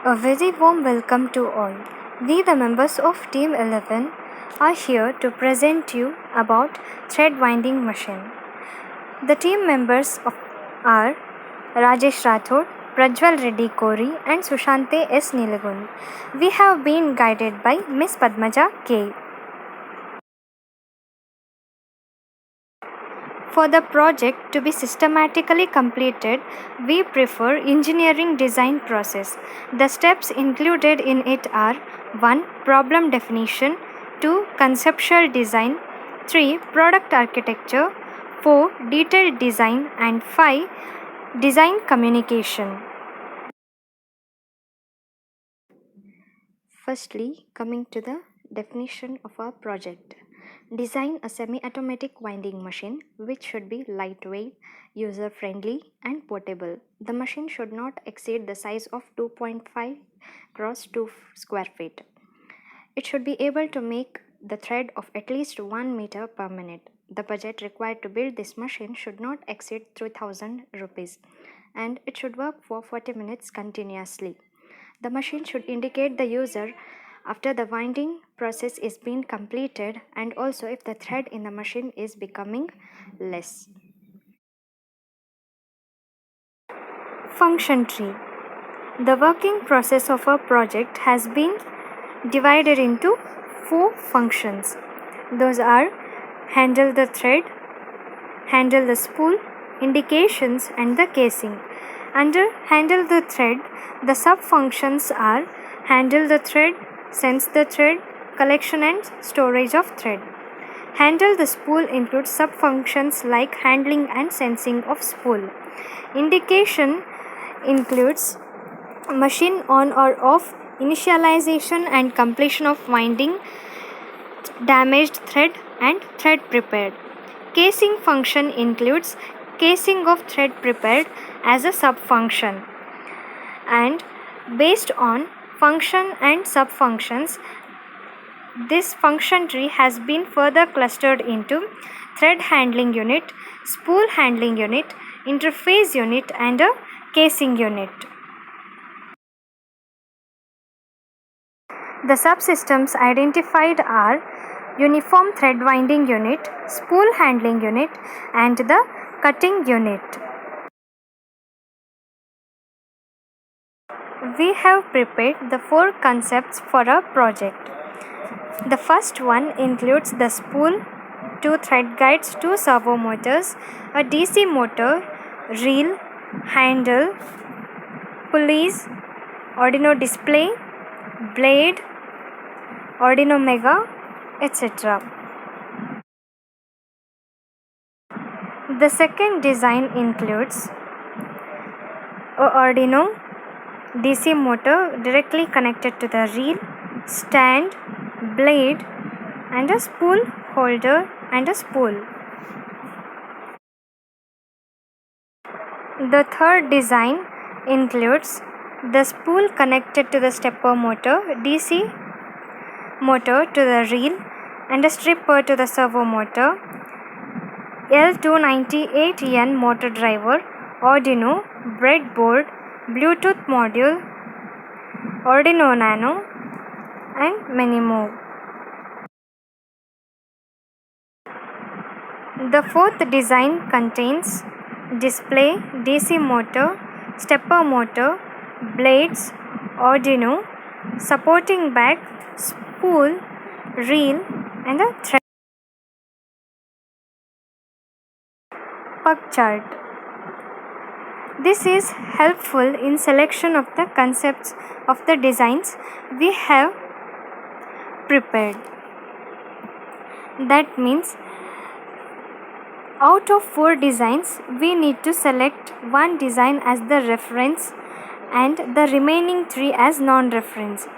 A very warm welcome to all. We, the members of Team 11, are here to present you about thread winding machine. The team members are Rajesh Rathod, Prajwal Reddy Kori, and Sushante S. Nilagun. We have been guided by Miss Padmaja K. For the project to be systematically completed, we prefer engineering design process. The steps included in it are 1. Problem definition, 2. Conceptual design, 3. Product architecture, 4. Detailed design, and 5. Design communication. Firstly, coming to the definition of our project. Design a semi-automatic winding machine which should be lightweight, user-friendly, and portable. The machine should not exceed the size of 2.5 cross 2 square feet. It should be able to make the thread of at least 1 meter per minute. The budget required to build this machine should not exceed 3,000 rupees, and it should work for 40 minutes continuously. The machine should indicate the user after the winding process is being completed, and also if the thread in the machine is becoming less. Function tree. The working process of a project has been divided into 4 functions. Those are handle the thread, handle the spool, indications, and the casing. Under handle the thread, the sub-functions are handle the thread, sense the thread, collection and storage of thread. Handle the spool includes sub-functions like handling and sensing of spool. Indication includes machine on or off, initialization and completion of winding, damaged thread, and thread prepared. Casing function includes casing of thread prepared as a sub-function, and based on function and sub-functions, this function tree has been further clustered into thread handling unit, spool handling unit, interface unit, and a casing unit. The subsystems identified are uniform thread winding unit, spool handling unit, and the cutting unit. We have prepared the 4 concepts for our project. The first one includes the spool, 2 thread guides, 2 servo motors, a DC motor, reel, handle, pulleys, Arduino display, blade, Arduino Mega, etc. The second design includes a Arduino DC motor directly connected to the reel, stand, blade, and a spool holder and a spool. The third design includes the spool connected to the stepper motor, DC motor to the reel, and a stripper to the servo motor, L298N motor driver, Arduino, breadboard, Bluetooth module, Arduino Nano, and many more. The fourth design contains display, DC motor, stepper motor, blades, Arduino, supporting bag, spool, reel, and a thread. Pug chart. This is helpful in selection of the concepts of the designs we have prepared. That means out of 4 designs, we need to select 1 design as the reference and the remaining 3 as non-reference,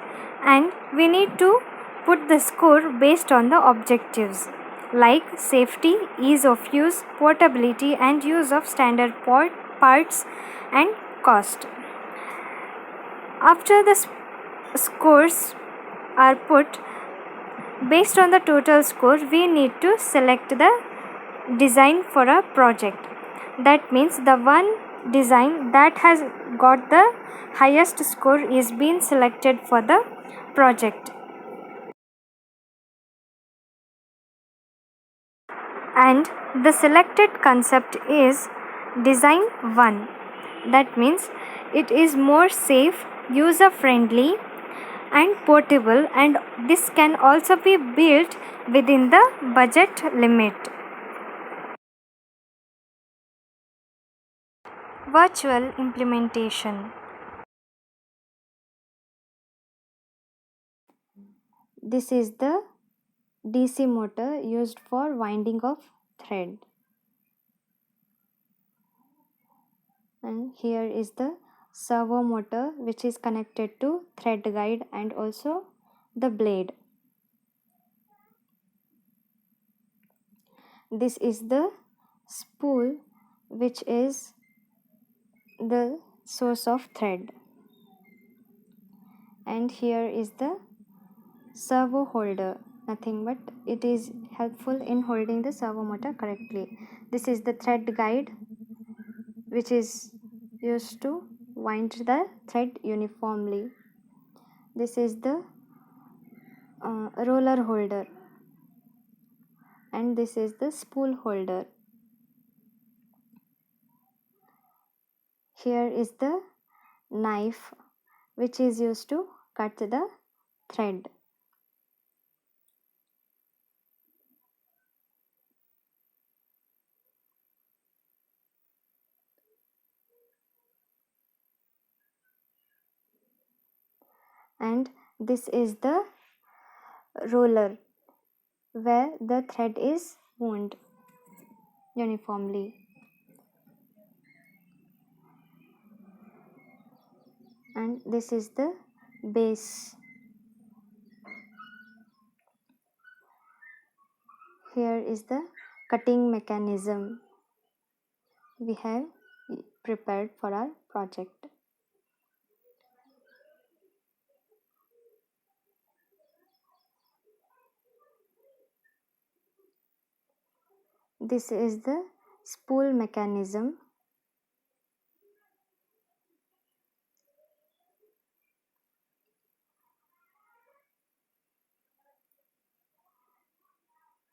and we need to put the score based on the objectives like safety, ease of use, portability, and use of standard parts, and cost. After the scores are put, based on the total score, we need to select the design for a project. That means the one design that has got the highest score is being selected for the project. And the selected concept is design 1. That means it is more safe, user friendly and portable, and this can also be built within the budget limit. Virtual implementation. This is the DC motor used for winding of thread. And here is the servo motor which is connected to thread guide and also the blade. This is the spool which is the source of thread. And here is the servo holder, nothing but it is helpful in holding the servo motor correctly. This is the thread guide which is used to wind the thread uniformly. This is the roller holder, and this is the spool holder. Here is the knife which is used to cut the thread. And this is the roller where the thread is wound uniformly. And this is the base. Here is the cutting mechanism we have prepared for our project. This is the spool mechanism.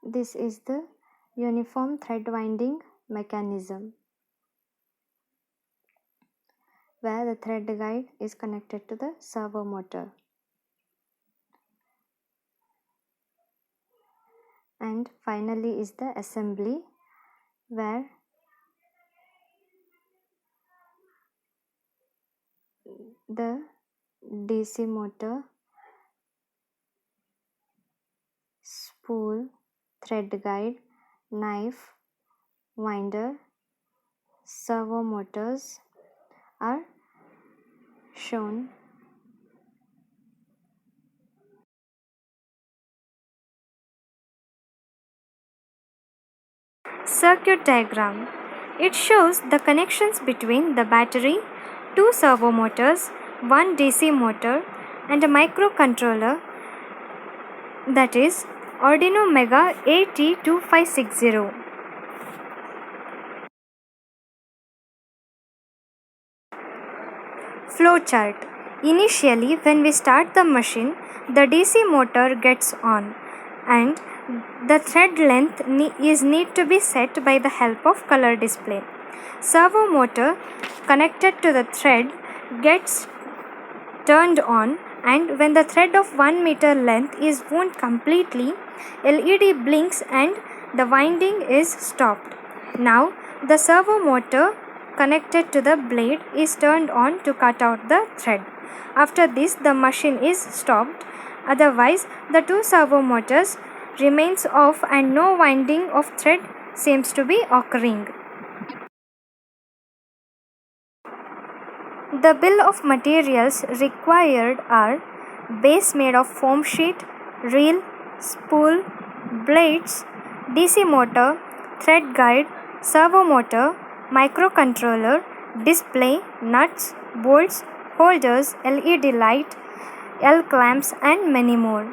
This is the uniform thread winding mechanism where the thread guide is connected to the servo motor. And finally is the assembly where the DC motor, spool, thread guide, knife, winder, servo motors are shown. Circuit diagram. It shows the connections between the battery, two servo motors, one DC motor and a microcontroller, that is Arduino Mega AT2560. Flowchart. Initially, when we start the machine, the DC motor gets on and the thread length is need to be set by the help of color display. Servo motor connected to the thread gets turned on, and when the thread of 1 meter length is wound completely, LED blinks and the winding is stopped. Now the servo motor connected to the blade is turned on to cut out the thread. After this, the machine is stopped. Otherwise, the two servo motors remains off and no winding of thread seems to be occurring. The bill of materials required are base made of foam sheet, reel, spool, blades, DC motor, thread guide, servo motor, microcontroller, display, nuts, bolts, holders, LED light, L clamps and many more.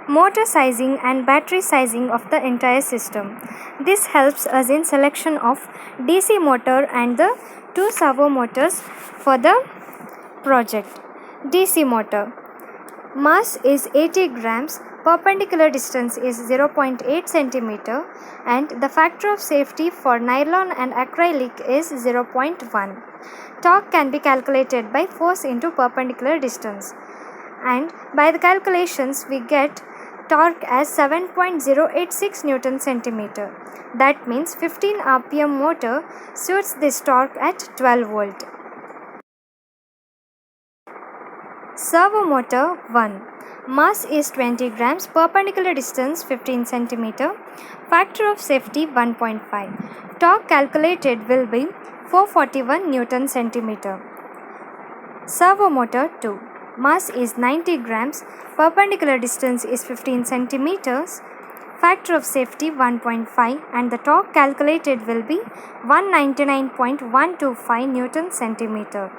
motor sizing and battery sizing of the entire system. This helps us in selection of DC motor and the two servo motors for the project. DC motor. Mass is 80 grams, perpendicular distance is 0.8 centimeter, and the factor of safety for nylon and acrylic is 0.1. Torque can be calculated by force into perpendicular distance, and by the calculations we get torque as 7.086 Newton centimeter. That means 15 rpm motor suits this torque at 12 volt. Servo motor 1. Mass is 20 grams, perpendicular distance 15 centimeter, factor of safety 1.5. Torque calculated will be 441 Newton centimeter. Servo motor 2. Mass is 90 grams, perpendicular distance is 15 centimeters, factor of safety 1.5, and the torque calculated will be 199.125 Newton centimeter.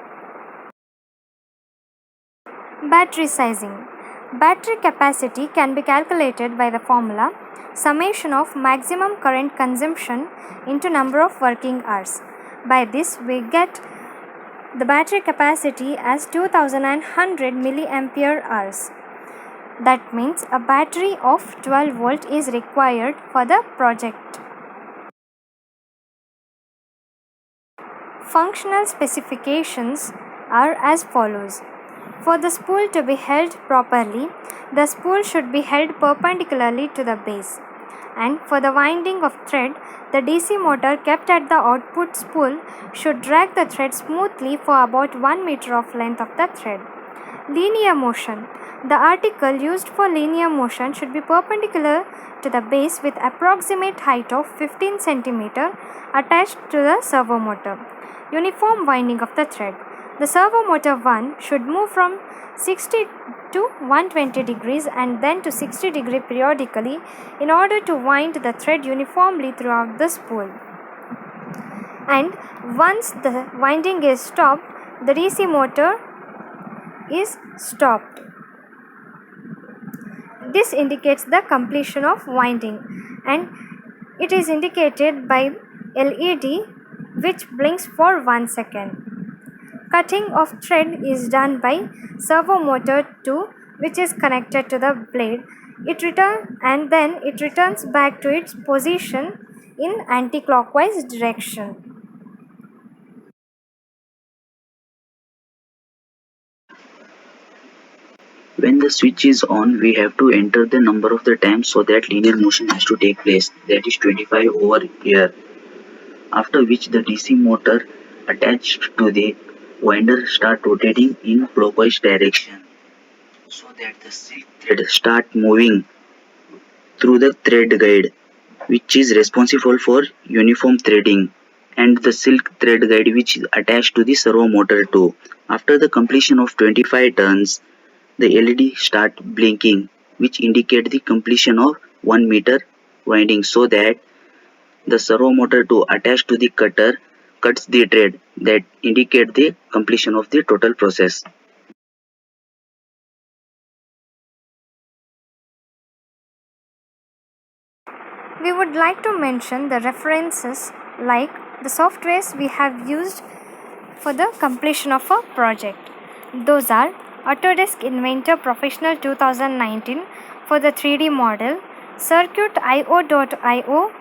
Battery sizing. Battery capacity can be calculated by the formula summation of maximum current consumption into number of working hours. By this we get the battery capacity as 2100 milliampere hours. That means a battery of 12 volt is required for the project. Functional specifications are as follows. For the spool to be held properly, the spool should be held perpendicularly to the base. And for the winding of thread, the DC motor kept at the output spool should drag the thread smoothly for about 1 meter of length of the thread. Linear motion. The article used for linear motion should be perpendicular to the base with approximate height of 15 cm attached to the servo motor. Uniform winding of the thread. The servo motor 1 should move from 60 to 120 degrees and then to 60 degrees periodically in order to wind the thread uniformly throughout the spool. And once the winding is stopped, the DC motor is stopped. This indicates the completion of winding, and it is indicated by LED which blinks for 1 second. Cutting of thread is done by servo motor 2, which is connected to the blade. It returns back to its position in anti-clockwise direction. When the switch is on, we have to enter the number of the times so that linear motion has to take place, that is 25 over here. After which the DC motor attached to the winder start rotating in clockwise direction so that the silk thread start moving through the thread guide, which is responsible for uniform threading, and the silk thread guide which is attached to the servo motor too. After the completion of 25 turns, the LED start blinking, which indicate the completion of 1 meter winding, so that the servo motor 2 attached to the cutter cuts the thread that indicate the completion of the total process. We would like to mention the references like the softwares we have used for the completion of a project. Those are Autodesk Inventor Professional 2019 for the 3D model, Circuit.io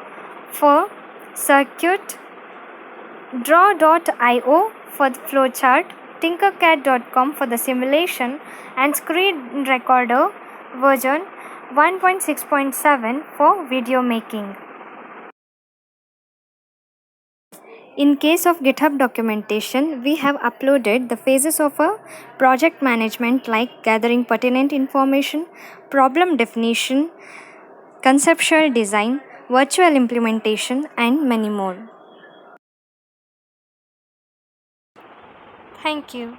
for circuit, Draw.io for the flowchart, Tinkercad.com for the simulation, and Screen Recorder version 1.6.7 for video making. In case of GitHub documentation, we have uploaded the phases of a project management like gathering pertinent information, problem definition, conceptual design, virtual implementation, and many more. Thank you.